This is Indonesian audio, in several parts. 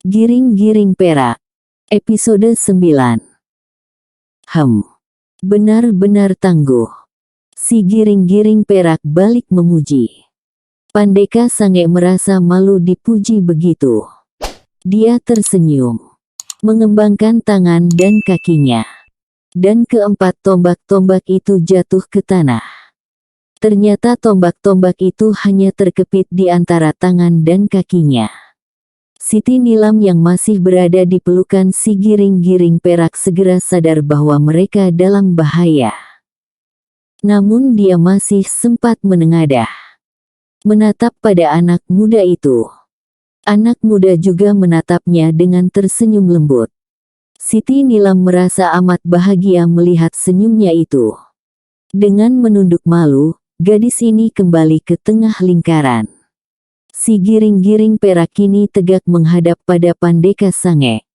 Giring-giring perak. Episode 9. Benar-benar tangguh. Si giring-giring perak balik memuji. Pandeka Sange merasa malu dipuji begitu. Dia tersenyum, mengembangkan tangan dan kakinya. Dan keempat tombak-tombak itu jatuh ke tanah. Ternyata tombak-tombak itu hanya terkepit di antara tangan dan kakinya. Siti Nilam yang masih berada di pelukan si giring-giring perak segera sadar bahwa mereka dalam bahaya. Namun dia masih sempat menengadah, menatap pada anak muda itu. Anak muda juga menatapnya dengan tersenyum lembut. Siti Nilam merasa amat bahagia melihat senyumnya itu. Dengan menunduk malu, gadis ini kembali ke tengah lingkaran. Si giring-giring perak kini tegak menghadap pada Pandeka Sange.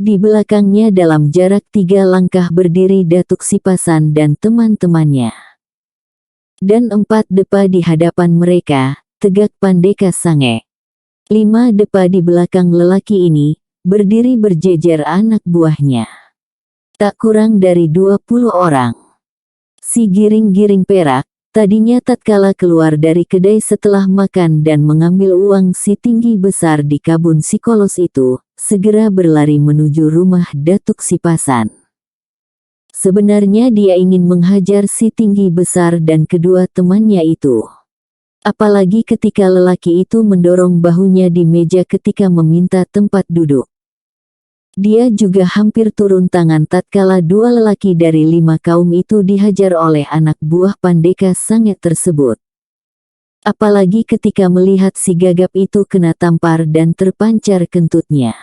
Di belakangnya dalam jarak 3 langkah berdiri Datuk Sipasan dan teman-temannya. Dan 4 depa di hadapan mereka, tegak Pandeka Sange. 5 depa di belakang lelaki ini, berdiri berjejer anak buahnya. Tak kurang dari 20 orang. Si giring-giring perak, tadinya tatkala keluar dari kedai setelah makan dan mengambil uang si tinggi besar di Kabun Sikolos itu, segera berlari menuju rumah Datuk Sipasan. Sebenarnya dia ingin menghajar si tinggi besar dan kedua temannya itu. Apalagi ketika lelaki itu mendorong bahunya di meja ketika meminta tempat duduk. Dia juga hampir turun tangan tatkala 2 lelaki dari 5 kaum itu dihajar oleh anak buah Pandeka Sange tersebut. Apalagi ketika melihat si gagap itu kena tampar dan terpancar kentutnya.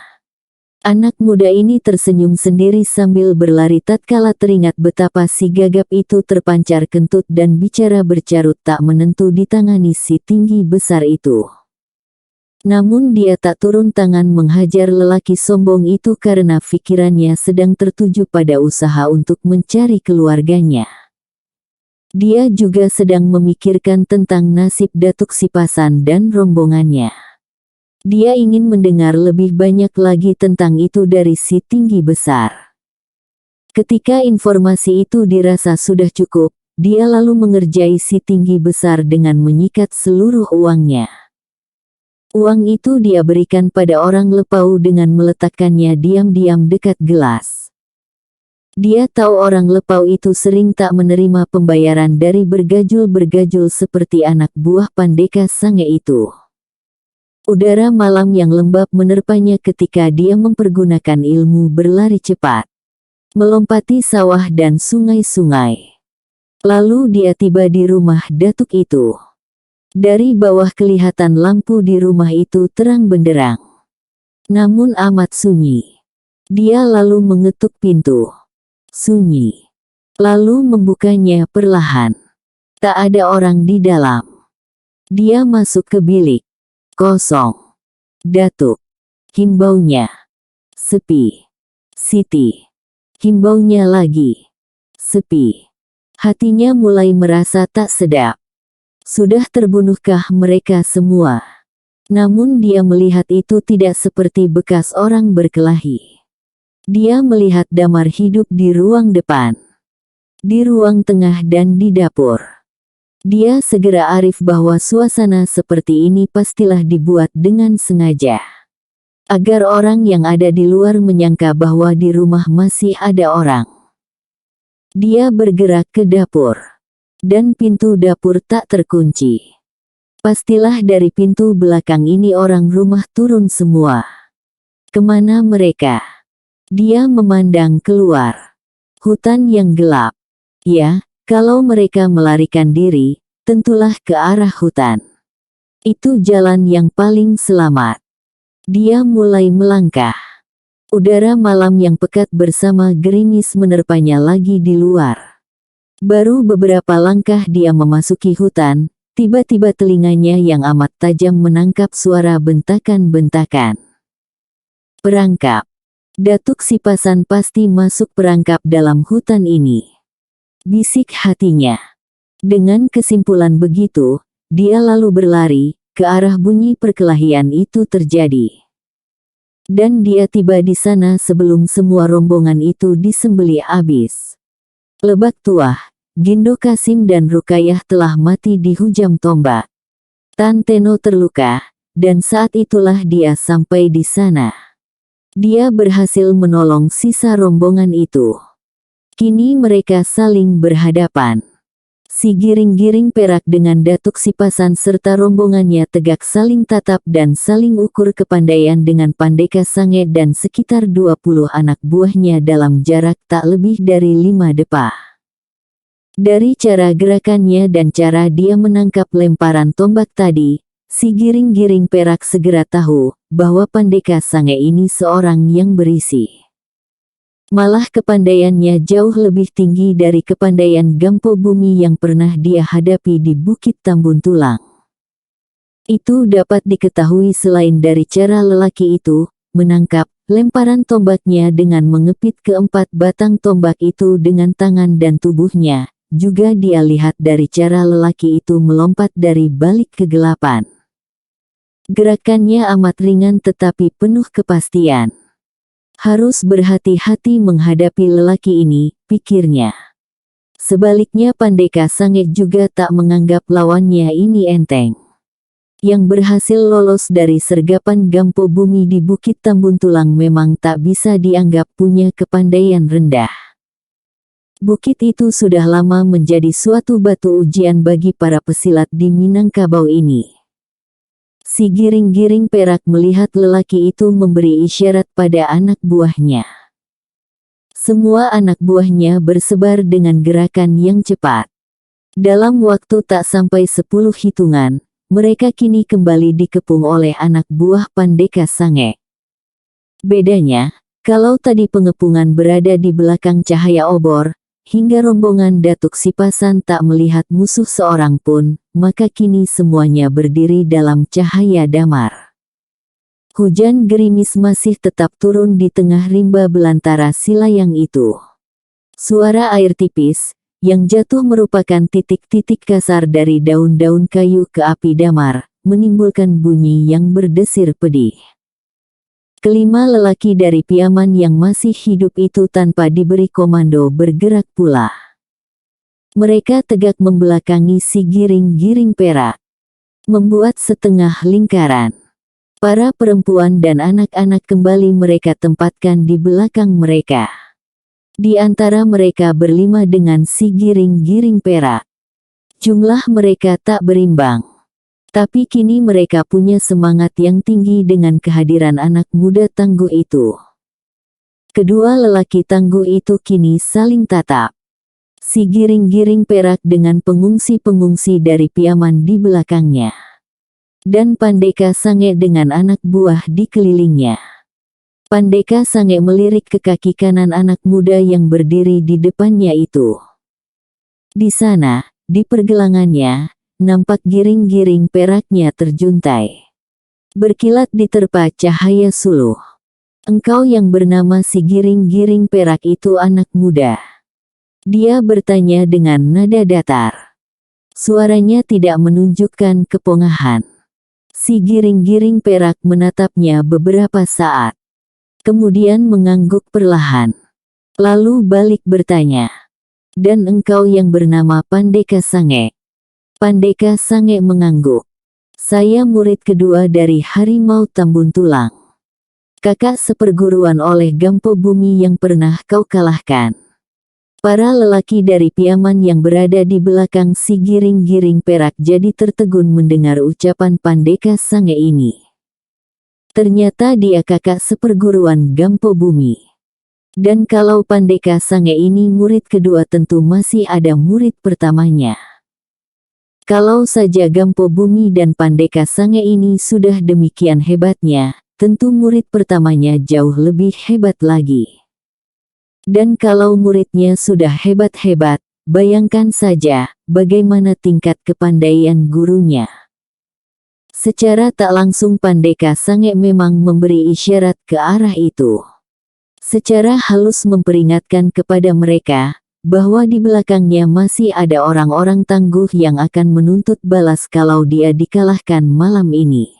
Anak muda ini tersenyum sendiri sambil berlari tatkala teringat betapa si gagap itu terpancar kentut dan bicara bercarut tak menentu ditangani si tinggi besar itu. Namun dia tak turun tangan menghajar lelaki sombong itu karena pikirannya sedang tertuju pada usaha untuk mencari keluarganya. Dia juga sedang memikirkan tentang nasib Datuk Sipasan dan rombongannya. Dia ingin mendengar lebih banyak lagi tentang itu dari si tinggi besar. Ketika informasi itu dirasa sudah cukup, dia lalu mengerjai si tinggi besar dengan menyikat seluruh uangnya. Uang itu dia berikan pada orang Lepau dengan meletakkannya diam-diam dekat gelas. Dia tahu orang Lepau itu sering tak menerima pembayaran dari bergajul-bergajul seperti anak buah Pandeka Sange itu. Udara malam yang lembab menerpanya ketika dia mempergunakan ilmu berlari cepat, melompati sawah dan sungai-sungai. Lalu dia tiba di rumah Datuk itu. Dari bawah kelihatan lampu di rumah itu terang benderang. Namun amat sunyi. Dia lalu mengetuk pintu. Sunyi. Lalu membukanya perlahan. Tak ada orang di dalam. Dia masuk ke bilik. Kosong. Datuk. Himbaunya. Sepi. Siti. Himbaunya lagi. Sepi. Hatinya mulai merasa tak sedap. Sudah terbunuhkah mereka semua? Namun dia melihat itu tidak seperti bekas orang berkelahi. Dia melihat damar hidup di ruang depan, di ruang tengah dan di dapur. Dia segera arif bahwa suasana seperti ini pastilah dibuat dengan sengaja. Agar orang yang ada di luar menyangka bahwa di rumah masih ada orang. Dia bergerak ke dapur. Dan pintu dapur tak terkunci. Pastilah dari pintu belakang ini orang rumah turun semua. Kemana mereka? Dia memandang keluar. Hutan yang gelap. Ya, kalau mereka melarikan diri, tentulah ke arah hutan. Itu jalan yang paling selamat. Dia mulai melangkah. Udara malam yang pekat bersama gerimis menerpanya lagi di luar. Baru beberapa langkah dia memasuki hutan, tiba-tiba telinganya yang amat tajam menangkap suara bentakan-bentakan. Perangkap. Datuk Sipasan pasti masuk perangkap dalam hutan ini. Bisik hatinya. Dengan kesimpulan begitu, dia lalu berlari ke arah bunyi perkelahian itu terjadi. Dan dia tiba di sana sebelum semua rombongan itu disembelih habis. Lebak Tuah, Gindo Kasim dan Rukayah telah mati dihujam tombak. Tan Teno terluka, dan saat itulah dia sampai di sana. Dia berhasil menolong sisa rombongan itu. Kini mereka saling berhadapan. Si Giring-Giring Perak dengan Datuk Sipasan serta rombongannya tegak saling tatap dan saling ukur kepandaian dengan Pandeka Sange dan sekitar 20 anak buahnya dalam jarak tak lebih dari 5 depa. Dari cara gerakannya dan cara dia menangkap lemparan tombak tadi, si Giring-Giring Perak segera tahu bahwa Pandeka Sange ini seorang yang berisi. Malah kepandaiannya jauh lebih tinggi dari kepandaian Gampo Bumi yang pernah dia hadapi di Bukit Tambun Tulang. Itu dapat diketahui selain dari cara lelaki itu menangkap lemparan tombaknya dengan mengepit keempat batang tombak itu dengan tangan dan tubuhnya. Juga dia lihat dari cara lelaki itu melompat dari balik kegelapan. Gerakannya amat ringan tetapi penuh kepastian. Harus berhati-hati menghadapi lelaki ini, pikirnya. Sebaliknya Pandeka Sange juga tak menganggap lawannya ini enteng. Yang berhasil lolos dari sergapan Gampo Bumi di Bukit Tambun Tulang memang tak bisa dianggap punya kepandaian rendah. Bukit itu sudah lama menjadi suatu batu ujian bagi para pesilat di Minangkabau ini. Si Giring-Giring Perak melihat lelaki itu memberi isyarat pada anak buahnya. Semua anak buahnya bersebar dengan gerakan yang cepat. Dalam waktu tak sampai 10 hitungan, mereka kini kembali dikepung oleh anak buah Pandeka Sange. Bedanya, kalau tadi pengepungan berada di belakang cahaya obor, hingga rombongan Datuk Sipasan tak melihat musuh seorang pun, maka kini semuanya berdiri dalam cahaya damar. Hujan gerimis masih tetap turun di tengah rimba belantara silayang itu. Suara air tipis, yang jatuh merupakan titik-titik kasar dari daun-daun kayu ke api damar, menimbulkan bunyi yang berdesir pedih. Kelima lelaki dari Piaman yang masih hidup itu tanpa diberi komando bergerak pula. Mereka tegak membelakangi si Giring-Giring Perak. Membuat setengah lingkaran. Para perempuan dan anak-anak kembali mereka tempatkan di belakang mereka. Di antara mereka berlima dengan si Giring-Giring Perak. Jumlah mereka tak berimbang. Tapi kini mereka punya semangat yang tinggi dengan kehadiran anak muda tangguh itu. Kedua lelaki tangguh itu kini saling tatap. Si Giring-Giring Perak dengan pengungsi-pengungsi dari Piaman di belakangnya. Dan Pandeka Sange dengan anak buah di kelilingnya. Pandeka Sange melirik ke kaki kanan anak muda yang berdiri di depannya itu. Di sana, di pergelangannya, nampak giring-giring peraknya terjuntai. Berkilat diterpa cahaya suluh. Engkau yang bernama si Giring-Giring Perak itu anak muda? Dia bertanya dengan nada datar. Suaranya tidak menunjukkan kepongahan. Si Giring-Giring Perak menatapnya beberapa saat. Kemudian mengangguk perlahan. Lalu balik bertanya. Dan engkau yang bernama Pandeka Sange? Pandeka Sange mengangguk. Saya murid kedua dari Harimau Tambun Tulang. Kakak seperguruan oleh Gampo Bumi yang pernah kau kalahkan. Para lelaki dari Piaman yang berada di belakang si Giring-Giring Perak jadi tertegun mendengar ucapan Pandeka Sange ini. Ternyata dia kakak seperguruan Gampo Bumi. Dan kalau Pandeka Sange ini murid kedua tentu masih ada murid pertamanya. Kalau saja Gampo Bumi dan Pandeka Sange ini sudah demikian hebatnya, tentu murid pertamanya jauh lebih hebat lagi. Dan kalau muridnya sudah hebat-hebat, bayangkan saja bagaimana tingkat kepandaian gurunya. Secara tak langsung Pandeka Sange memang memberi isyarat ke arah itu. Secara halus memperingatkan kepada mereka, bahwa di belakangnya masih ada orang-orang tangguh yang akan menuntut balas kalau dia dikalahkan malam ini.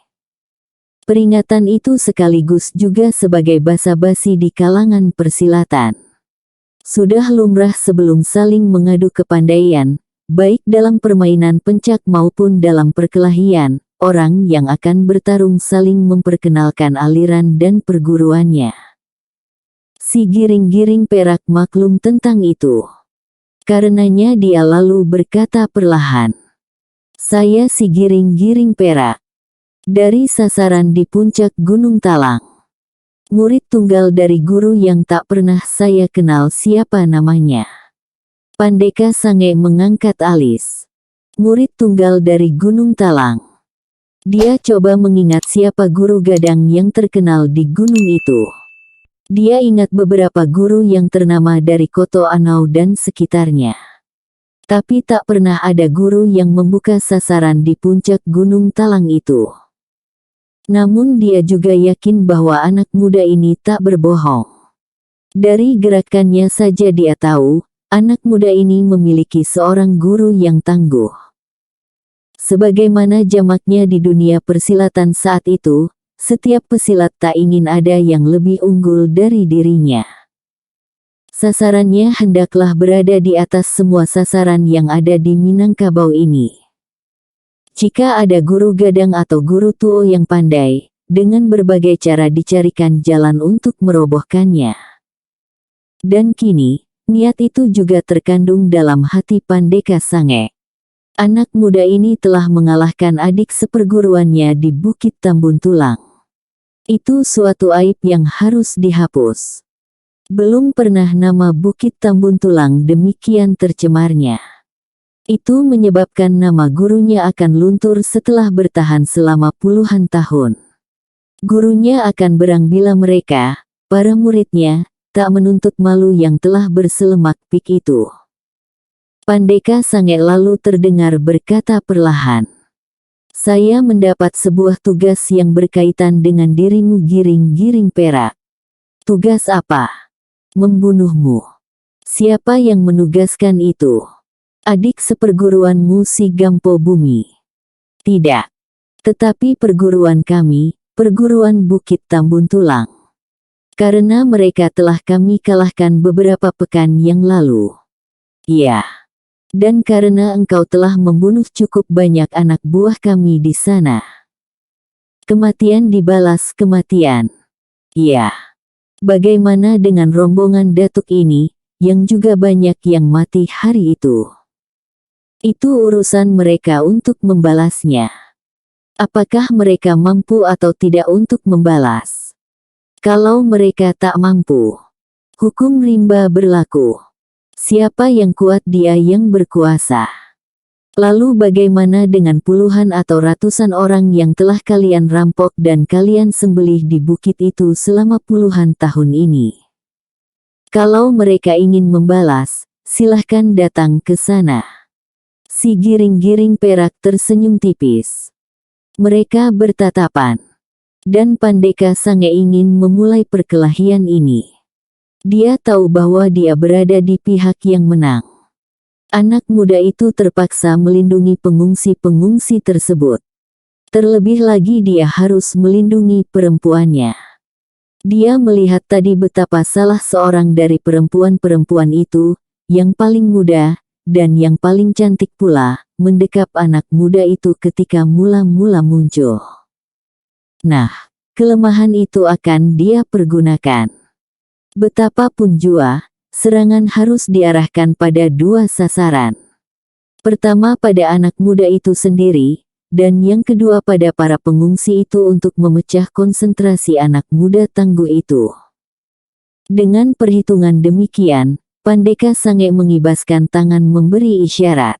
Peringatan itu sekaligus juga sebagai basa-basi di kalangan persilatan. Sudah lumrah sebelum saling mengadu kepandaian, baik dalam permainan pencak maupun dalam perkelahian, orang yang akan bertarung saling memperkenalkan aliran dan perguruannya. Si giring-giring perak maklum tentang itu. Karenanya dia lalu berkata perlahan, "Saya si giring-giring perak. Dari sasaran di puncak Gunung Talang. Murid tunggal dari guru yang tak pernah saya kenal siapa namanya." Pandeka Sange mengangkat alis. Murid tunggal dari Gunung Talang. Dia coba mengingat siapa guru gadang yang terkenal di gunung itu. Dia ingat beberapa guru yang ternama dari Koto Anau dan sekitarnya. Tapi tak pernah ada guru yang membuka sasaran di puncak Gunung Talang itu. Namun dia juga yakin bahwa anak muda ini tak berbohong. Dari gerakannya saja dia tahu, anak muda ini memiliki seorang guru yang tangguh. Sebagaimana jamaknya di dunia persilatan saat itu, setiap pesilat tak ingin ada yang lebih unggul dari dirinya. Sasarannya hendaklah berada di atas semua sasaran yang ada di Minangkabau ini. Jika ada guru gadang atau guru tuo yang pandai, dengan berbagai cara dicarikan jalan untuk merobohkannya. Dan kini, niat itu juga terkandung dalam hati Pandeka Sange. Anak muda ini telah mengalahkan adik seperguruannya di Bukit Tambun Tulang. Itu suatu aib yang harus dihapus. Belum pernah nama Bukit Tambun Tulang demikian tercemarnya. Itu menyebabkan nama gurunya akan luntur setelah bertahan selama puluhan tahun. Gurunya akan berang bila mereka, para muridnya, tak menuntut malu yang telah berselemak pik itu. Pandeka Sange lalu terdengar berkata perlahan, "Saya mendapat sebuah tugas yang berkaitan dengan dirimu giring-giring perak." "Tugas apa?" "Membunuhmu." "Siapa yang menugaskan itu?" "Adik seperguruanmu si Gampo Bumi." "Tidak. Tetapi perguruan kami, perguruan Bukit Tambun Tulang. Karena mereka telah kami kalahkan beberapa pekan yang lalu." "Iya. Dan karena engkau telah membunuh cukup banyak anak buah kami di sana." "Kematian dibalas kematian." "Iya. Bagaimana dengan rombongan Datuk ini, yang juga banyak yang mati hari itu?" "Itu urusan mereka untuk membalasnya. Apakah mereka mampu atau tidak untuk membalas? Kalau mereka tak mampu, hukum rimba berlaku. Siapa yang kuat dia yang berkuasa." "Lalu bagaimana dengan puluhan atau ratusan orang yang telah kalian rampok dan kalian sembelih di bukit itu selama puluhan tahun ini? Kalau mereka ingin membalas, silahkan datang ke sana." Si giring-giring perak tersenyum tipis. Mereka bertatapan. Dan Pandeka Sange ingin memulai perkelahian ini. Dia tahu bahwa dia berada di pihak yang menang. Anak muda itu terpaksa melindungi pengungsi-pengungsi tersebut. Terlebih lagi dia harus melindungi perempuannya. Dia melihat tadi betapa salah seorang dari perempuan-perempuan itu, yang paling muda, dan yang paling cantik pula, mendekap anak muda itu ketika mula-mula muncul. Nah, kelemahan itu akan dia pergunakan. Betapapun jua, serangan harus diarahkan pada dua sasaran. Pertama pada anak muda itu sendiri, dan yang kedua pada para pengungsi itu untuk memecah konsentrasi anak muda tangguh itu. Dengan perhitungan demikian, Pandeka Sange mengibaskan tangan memberi isyarat.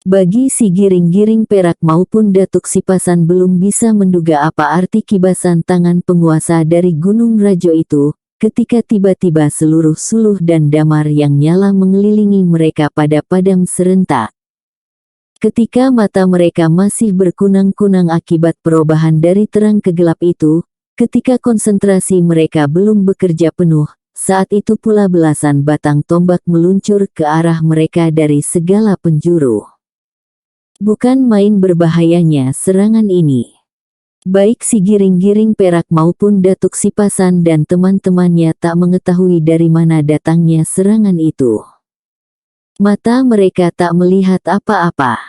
Bagi si giring-giring perak maupun Datuk Sipasan belum bisa menduga apa arti kibasan tangan penguasa dari Gunung Rajo itu, ketika tiba-tiba seluruh suluh dan damar yang nyala mengelilingi mereka pada padam serentak. Ketika mata mereka masih berkunang-kunang akibat perubahan dari terang ke gelap itu, ketika konsentrasi mereka belum bekerja penuh, saat itu pula belasan batang tombak meluncur ke arah mereka dari segala penjuru. Bukan main berbahayanya serangan ini. Baik si giring-giring perak maupun Datuk Sipasan dan teman-temannya tak mengetahui dari mana datangnya serangan itu. Mata mereka tak melihat apa-apa.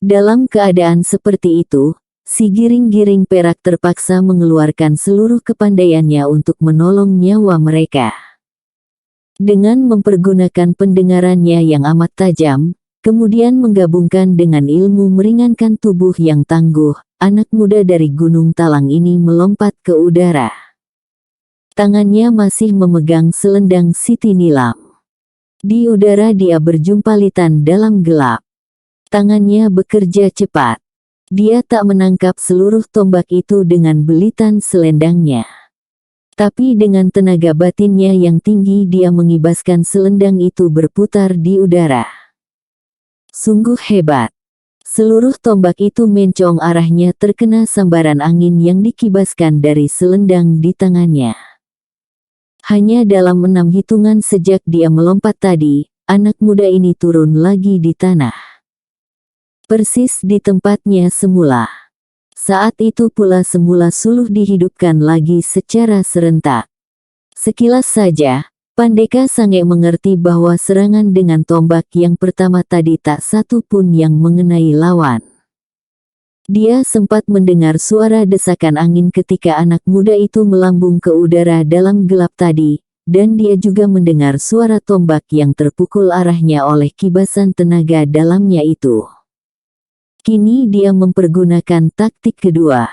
Dalam keadaan seperti itu, si giring-giring perak terpaksa mengeluarkan seluruh kepandaiannya untuk menolong nyawa mereka. Dengan mempergunakan pendengarannya yang amat tajam, kemudian menggabungkan dengan ilmu meringankan tubuh yang tangguh, anak muda dari Gunung Talang ini melompat ke udara. Tangannya masih memegang selendang Siti Nilam. Di udara dia berjumpalitan dalam gelap. Tangannya bekerja cepat. Dia tak menangkap seluruh tombak itu dengan belitan selendangnya. Tapi dengan tenaga batinnya yang tinggi dia mengibaskan selendang itu berputar di udara. Sungguh hebat. Seluruh tombak itu mencong arahnya terkena sambaran angin yang dikibaskan dari selendang di tangannya. Hanya dalam 6 hitungan sejak dia melompat tadi, anak muda ini turun lagi di tanah. Persis di tempatnya semula. Saat itu pula semula suluh dihidupkan lagi secara serentak. Sekilas saja, Pandeka Sange mengerti bahwa serangan dengan tombak yang pertama tadi tak satu pun yang mengenai lawan. Dia sempat mendengar suara desakan angin ketika anak muda itu melambung ke udara dalam gelap tadi, dan dia juga mendengar suara tombak yang terpukul arahnya oleh kibasan tenaga dalamnya itu. Kini dia mempergunakan taktik kedua.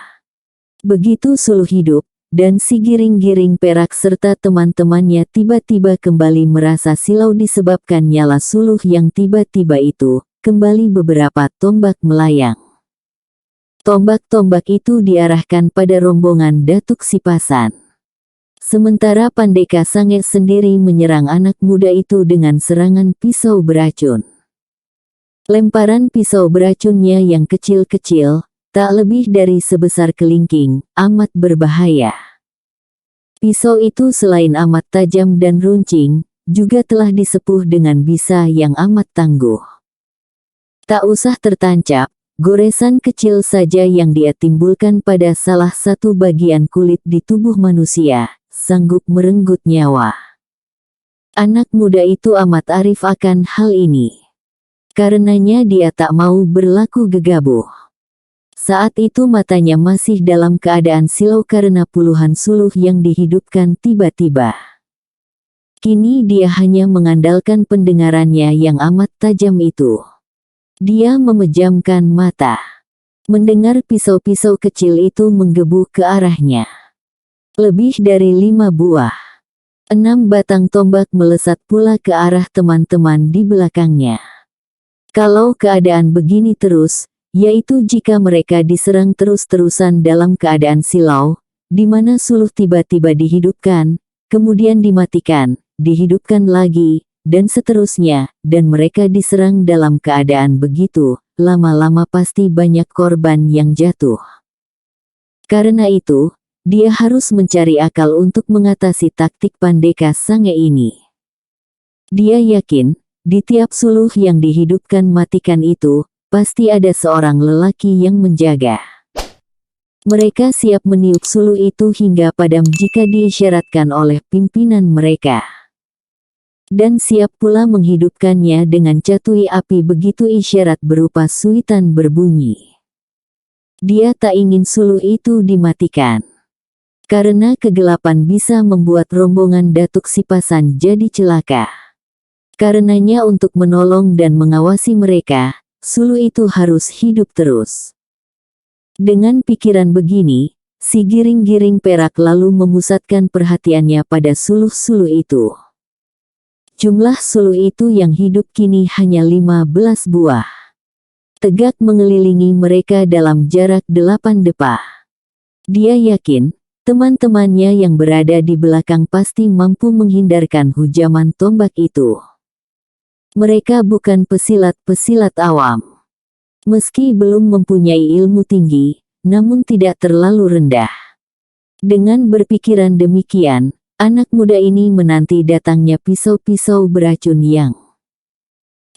Begitu suluh hidup, dan si giring-giring perak serta teman-temannya tiba-tiba kembali merasa silau disebabkan nyala suluh yang tiba-tiba itu, kembali beberapa tombak melayang. Tombak-tombak itu diarahkan pada rombongan Datuk Sipasan. Sementara Pandeka Sange sendiri menyerang anak muda itu dengan serangan pisau beracun. Lemparan pisau beracunnya yang kecil-kecil, tak lebih dari sebesar kelingking, amat berbahaya. Pisau itu selain amat tajam dan runcing, juga telah disepuh dengan bisa yang amat tangguh. Tak usah tertancap, goresan kecil saja yang dia timbulkan pada salah satu bagian kulit di tubuh manusia, sanggup merenggut nyawa. Anak muda itu amat arif akan hal ini. Karenanya dia tak mau berlaku gegabah. Saat itu matanya masih dalam keadaan silau karena puluhan suluh yang dihidupkan tiba-tiba. Kini dia hanya mengandalkan pendengarannya yang amat tajam itu. Dia memejamkan mata. Mendengar pisau-pisau kecil itu menggebu ke arahnya. Lebih dari 5 buah. 6 batang tombak melesat pula ke arah teman-teman di belakangnya. Kalau keadaan begini terus, yaitu jika mereka diserang terus-terusan dalam keadaan silau, di mana suluh tiba-tiba dihidupkan, kemudian dimatikan, dihidupkan lagi, dan seterusnya, dan mereka diserang dalam keadaan begitu, lama-lama pasti banyak korban yang jatuh. Karena itu, dia harus mencari akal untuk mengatasi taktik Pandeka Sange ini. Dia yakin, di tiap suluh yang dihidupkan matikan itu, pasti ada seorang lelaki yang menjaga. Mereka siap meniup suluh itu hingga padam jika diisyaratkan oleh pimpinan mereka. Dan siap pula menghidupkannya dengan catui api begitu isyarat berupa suitan berbunyi. Dia tak ingin suluh itu dimatikan. Karena kegelapan bisa membuat rombongan Datuk Sipasan jadi celaka. Karenanya untuk menolong dan mengawasi mereka, suluh itu harus hidup terus. Dengan pikiran begini, si giring-giring perak lalu memusatkan perhatiannya pada suluh-suluh itu. Jumlah suluh itu yang hidup kini hanya 15 buah. Tegak mengelilingi mereka dalam jarak 8 depa. Dia yakin, teman-temannya yang berada di belakang pasti mampu menghindarkan hujaman tombak itu. Mereka bukan pesilat-pesilat awam. Meski belum mempunyai ilmu tinggi, namun tidak terlalu rendah. Dengan berpikiran demikian, anak muda ini menanti datangnya pisau-pisau beracun yang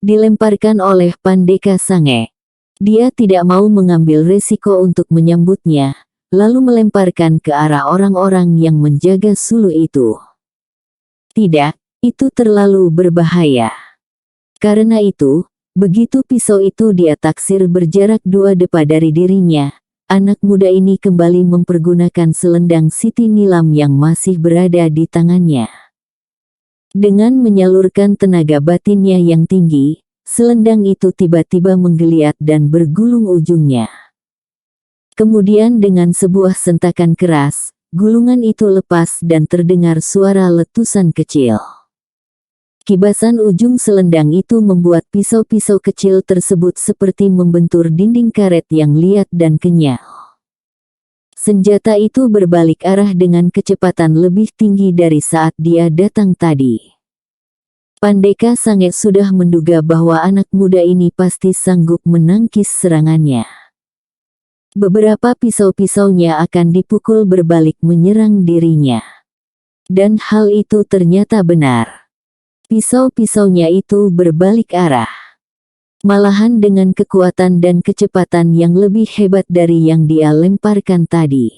dilemparkan oleh Pandeka Sange. Dia tidak mau mengambil resiko untuk menyambutnya, lalu melemparkan ke arah orang-orang yang menjaga suluh itu. Tidak, itu terlalu berbahaya. Karena itu, begitu pisau itu dia taksir berjarak 2 depa dari dirinya, anak muda ini kembali mempergunakan selendang Siti Nilam yang masih berada di tangannya. Dengan menyalurkan tenaga batinnya yang tinggi, selendang itu tiba-tiba menggeliat dan bergulung ujungnya. Kemudian dengan sebuah sentakan keras, gulungan itu lepas dan terdengar suara letusan kecil. Kibasan ujung selendang itu membuat pisau-pisau kecil tersebut seperti membentur dinding karet yang liat dan kenyal. Senjata itu berbalik arah dengan kecepatan lebih tinggi dari saat dia datang tadi. Pandeka Sange sudah menduga bahwa anak muda ini pasti sanggup menangkis serangannya. Beberapa pisau-pisaunya akan dipukul berbalik menyerang dirinya. Dan hal itu ternyata benar. Pisau-pisaunya itu berbalik arah. Malahan dengan kekuatan dan kecepatan yang lebih hebat dari yang dia lemparkan tadi.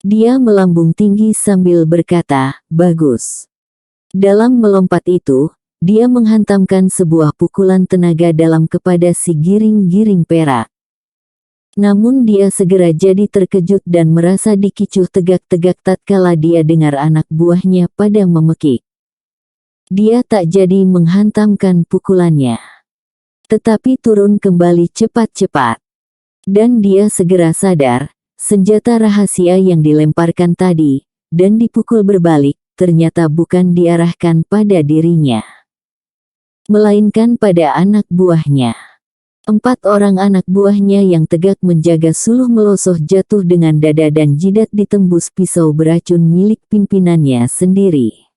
Dia melambung tinggi sambil berkata, "Bagus." Dalam melompat itu, dia menghantamkan sebuah pukulan tenaga dalam kepada si giring-giring perak. Namun dia segera jadi terkejut dan merasa dikicuh tegak-tegak tatkala dia dengar anak buahnya pada memekik. Dia tak jadi menghantamkan pukulannya, tetapi turun kembali cepat-cepat. Dan dia segera sadar, senjata rahasia yang dilemparkan tadi, dan dipukul berbalik, ternyata bukan diarahkan pada dirinya, melainkan pada anak buahnya. 4 orang anak buahnya yang tegak menjaga suluh melosoh jatuh dengan dada dan jidat ditembus pisau beracun milik pimpinannya sendiri.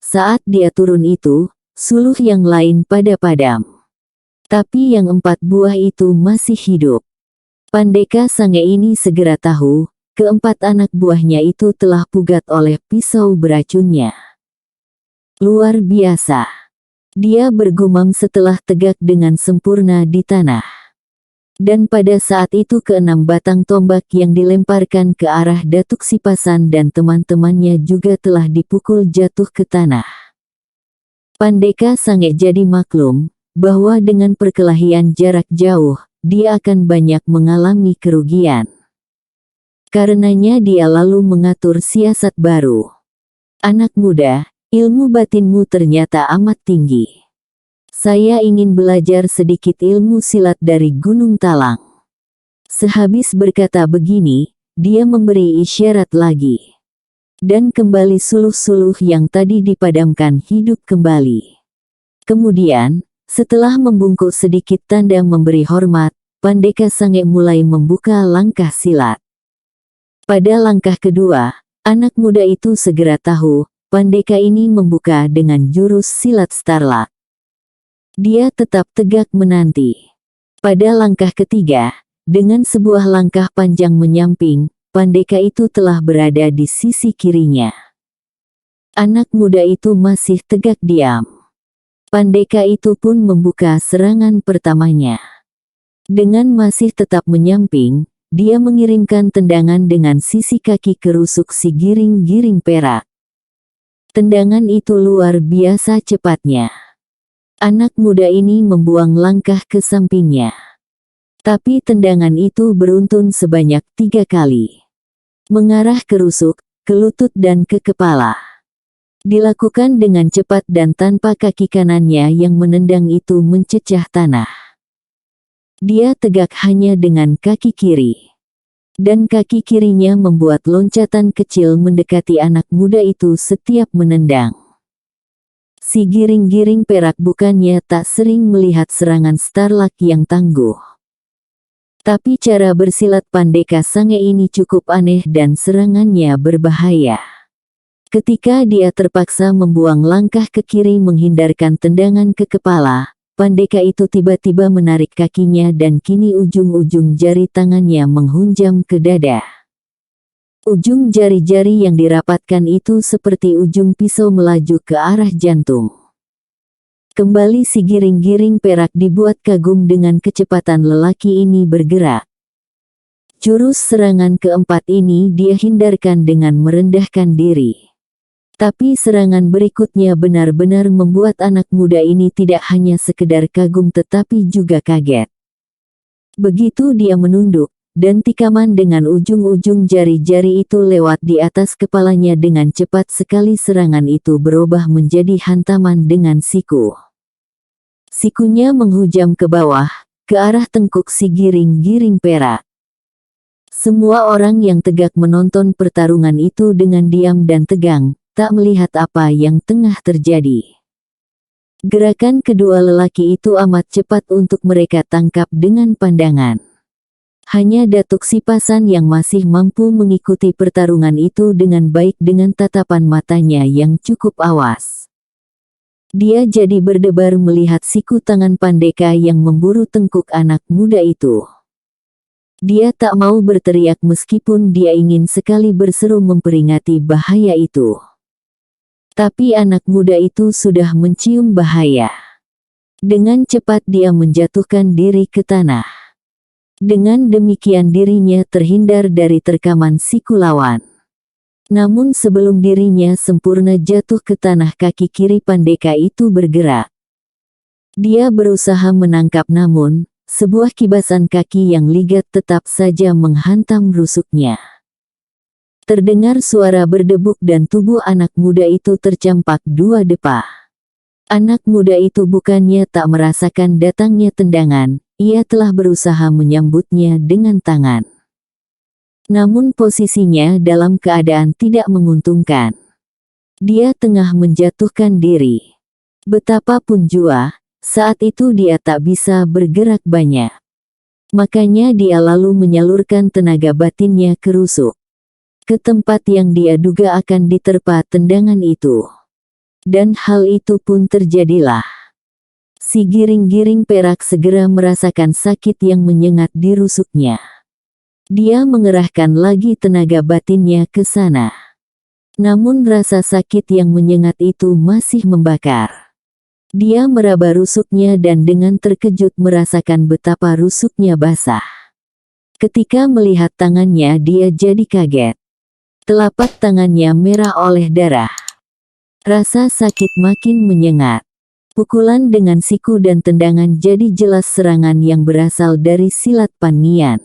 Saat dia turun itu, suluh yang lain pada padam. Tapi yang 4 buah itu masih hidup. Pandeka Sange ini segera tahu, keempat anak buahnya itu telah pugat oleh pisau beracunnya. Luar biasa. Dia bergumam setelah tegak dengan sempurna di tanah. Dan pada saat itu ke-6 batang tombak yang dilemparkan ke arah Datuk Sipasan dan teman-temannya juga telah dipukul jatuh ke tanah. Pandeka Sange jadi maklum, bahwa dengan perkelahian jarak jauh, dia akan banyak mengalami kerugian. Karenanya dia lalu mengatur siasat baru. "Anak muda, ilmu batinmu ternyata amat tinggi. Saya ingin belajar sedikit ilmu silat dari Gunung Talang." Sehabis berkata begini, dia memberi isyarat lagi. Dan kembali suluh-suluh yang tadi dipadamkan hidup kembali. Kemudian, setelah membungkuk sedikit tanda memberi hormat, Pandeka Sange mulai membuka langkah silat. Pada langkah kedua, anak muda itu segera tahu, Pandeka ini membuka dengan jurus silat Starlak. Dia tetap tegak menanti. Pada langkah ketiga, dengan sebuah langkah panjang menyamping, Pandeka itu telah berada di sisi kirinya. Anak muda itu masih tegak diam. Pandeka itu pun membuka serangan pertamanya. Dengan masih tetap menyamping, dia mengirimkan tendangan dengan sisi kaki kerusuk si giring-giring perak. Tendangan itu luar biasa cepatnya. Anak muda ini membuang langkah ke sampingnya. Tapi tendangan itu beruntun sebanyak 3 kali. Mengarah ke rusuk, ke lutut dan ke kepala. Dilakukan dengan cepat dan tanpa kaki kanannya yang menendang itu mencecah tanah. Dia tegak hanya dengan kaki kiri. Dan kaki kirinya membuat loncatan kecil mendekati anak muda itu setiap menendang. Si giring-giring perak bukannya tak sering melihat serangan Starlak yang tangguh. Tapi cara bersilat Pandeka Sange ini cukup aneh dan serangannya berbahaya. Ketika dia terpaksa membuang langkah ke kiri menghindarkan tendangan ke kepala, Pandeka itu tiba-tiba menarik kakinya dan kini ujung-ujung jari tangannya menghunjam ke dada. Ujung jari-jari yang dirapatkan itu seperti ujung pisau melaju ke arah jantung. Kembali si giring-giring perak dibuat kagum dengan kecepatan lelaki ini bergerak. Jurus serangan keempat ini dia hindarkan dengan merendahkan diri. Tapi serangan berikutnya benar-benar membuat anak muda ini tidak hanya sekedar kagum tetapi juga kaget. Begitu dia menunduk, dan tikaman dengan ujung-ujung jari-jari itu lewat di atas kepalanya dengan cepat sekali serangan itu berubah menjadi hantaman dengan siku. Sikunya menghujam ke bawah, ke arah tengkuk si giring-giring perak. Semua orang yang tegak menonton pertarungan itu dengan diam dan tegang, tak melihat apa yang tengah terjadi. Gerakan kedua lelaki itu amat cepat untuk mereka tangkap dengan pandangan. Hanya Datuk Sipasan yang masih mampu mengikuti pertarungan itu dengan baik dengan tatapan matanya yang cukup awas. Dia jadi berdebar melihat siku tangan Pandeka yang memburu tengkuk anak muda itu. Dia tak mau berteriak meskipun dia ingin sekali berseru memperingati bahaya itu. Tapi anak muda itu sudah mencium bahaya. Dengan cepat dia menjatuhkan diri ke tanah. Dengan demikian dirinya terhindar dari terkaman siku lawan. Namun sebelum dirinya sempurna jatuh ke tanah, kaki kiri Pandeka itu bergerak. Dia berusaha menangkap namun sebuah kibasan kaki yang ligat tetap saja menghantam rusuknya. Terdengar suara berdebuk dan tubuh anak muda itu tercampak dua depa. Anak muda itu bukannya tak merasakan datangnya tendangan, ia telah berusaha menyambutnya dengan tangan. Namun posisinya dalam keadaan tidak menguntungkan. Dia tengah menjatuhkan diri. Betapapun jua, saat itu dia tak bisa bergerak banyak. Makanya dia lalu menyalurkan tenaga batinnya ke rusuk, ke tempat yang dia duga akan diterpa tendangan itu. Dan hal itu pun terjadilah. Si giring-giring perak segera merasakan sakit yang menyengat di rusuknya. Dia mengerahkan lagi tenaga batinnya ke sana. Namun rasa sakit yang menyengat itu masih membakar. Dia meraba rusuknya dan dengan terkejut merasakan betapa rusuknya basah. Ketika melihat tangannya dia jadi kaget. Telapak tangannya merah oleh darah. Rasa sakit makin menyengat. Pukulan dengan siku dan tendangan jadi jelas serangan yang berasal dari silat Pan-Ngian.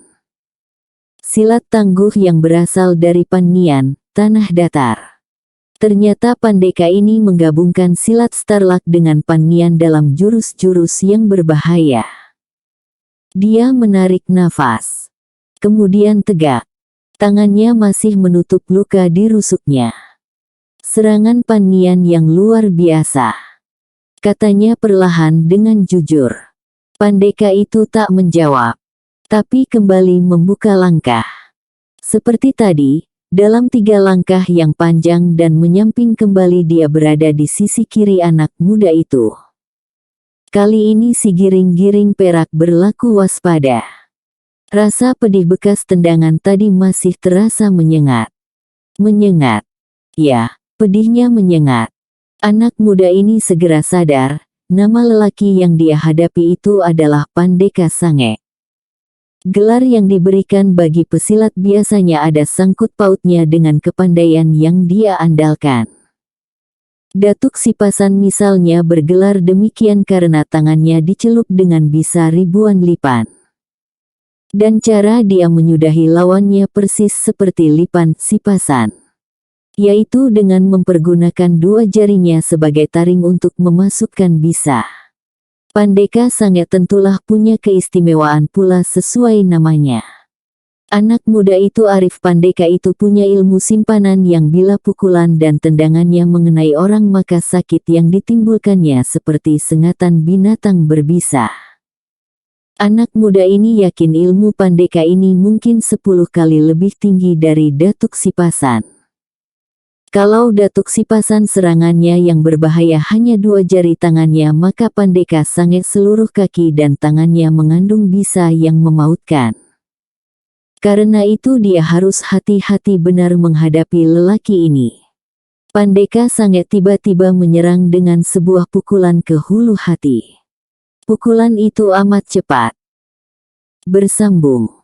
Silat tangguh yang berasal dari Pan-Ngian, tanah datar. Ternyata Pandeka ini menggabungkan silat Starlak dengan Pan-Ngian dalam jurus-jurus yang berbahaya. Dia menarik nafas. Kemudian tegak. Tangannya masih menutup luka di rusuknya. Serangan Pan-Ngian yang luar biasa. Katanya perlahan dengan jujur. Pandeka itu tak menjawab. Tapi kembali membuka langkah. Seperti tadi, dalam 3 langkah yang panjang dan menyamping kembali dia berada di sisi kiri anak muda itu. Kali ini si giring-giring perak berlaku waspada. Rasa pedih bekas tendangan tadi masih terasa menyengat. Menyengat. Ya, pedihnya menyengat. Anak muda ini segera sadar, nama lelaki yang dia hadapi itu adalah Pandeka Sange. Gelar yang diberikan bagi pesilat biasanya ada sangkut pautnya dengan kepandaian yang dia andalkan. Datuk Sipasan misalnya bergelar demikian karena tangannya dicelup dengan bisa ribuan lipan. Dan cara dia menyudahi lawannya persis seperti lipan Sipasan. Yaitu dengan mempergunakan 2 jarinya sebagai taring untuk memasukkan bisa. Pandeka Sange tentulah punya keistimewaan pula sesuai namanya. Anak muda itu arif. Pandeka itu punya ilmu simpanan yang bila pukulan dan tendangannya mengenai orang maka sakit yang ditimbulkannya seperti sengatan binatang berbisa. Anak muda ini yakin ilmu Pandeka ini mungkin 10 kali lebih tinggi dari Datuk Sipasan. Kalau Datuk Sipasan serangannya yang berbahaya hanya 2 jari tangannya maka Pandeka Sange seluruh kaki dan tangannya mengandung bisa yang memautkan. Karena itu dia harus hati-hati benar menghadapi lelaki ini. Pandeka Sange tiba-tiba menyerang dengan sebuah pukulan ke hulu hati. Pukulan itu amat cepat. Bersambung.